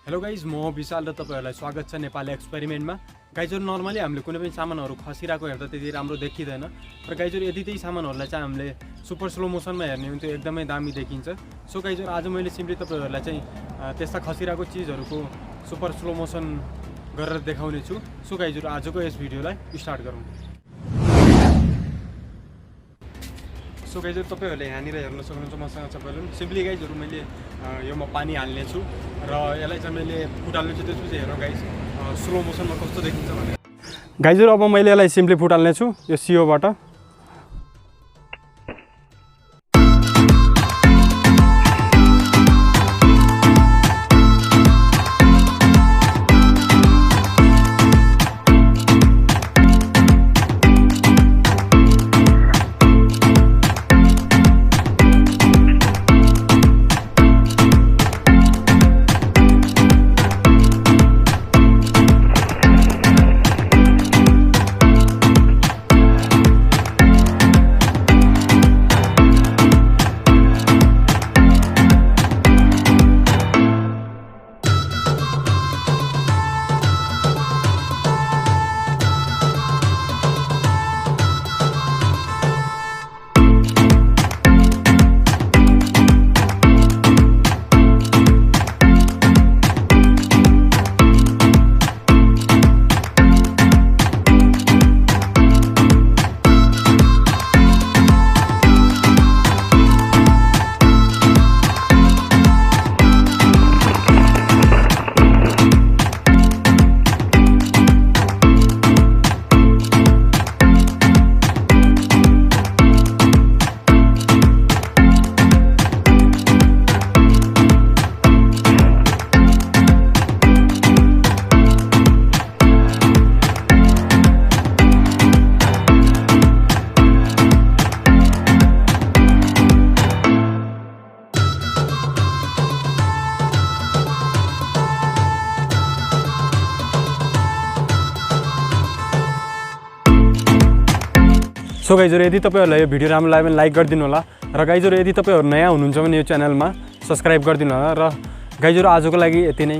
Hello guys, म विशाल र तपाईहरुलाई स्वागत छ नेपाली एक्सपेरिमेन्टमा। गाइजहरु नर्मली हामीले कुनै पनि सामानहरु खसिरहेको हेर्दा त्यति राम्रो देखिदैन, तर गाइजहरु यदि त्यही सामानहरुलाई चाहिँ हामीले सुपर स्लो मोसनमा हेर्ने हो भने त्यो एकदमै दामी देखिन्छ। सो गाइजहरु आज मैले सिम्पली तपाईहरुलाई चाहिँ त्यस्ता खसिरहेको चीजहरुको सुपर स्लो मोसन गरेर देखाउने छु। सो गाइजहरु आजको यस भिडियोलाई स्टार्ट गरौँ। सो गाइजहरु तपाईहरुले यहाँनिर हेर्न सक्नुहुन्छ मसँग छ बेलुन। सिम्पली गाइजहरु मैले यो म पानी हाल्ने छु र यसलाई चाहिँ मैले फुटाल्ने छु। त्यसपछि हेरौँ गाइज स्लो मोसनमा कस्तो देखिन्छ भनेर। गाइजहरु अब मैले यसलाई सिम्पली फुटाल्ने छु यो सियोबाट। सो गाइजहरु यदि तपाईहरुलाई यो भिडियो राम्रो लाग्यो भने लाइक गरिदिनु होला र गाइजहरु यदि तपाईहरु नयाँ हुनुहुन्छ भने यो च्यानलमा सब्स्क्राइब गरिदिनु होला र गाइजहरु आजको लागि यति नै।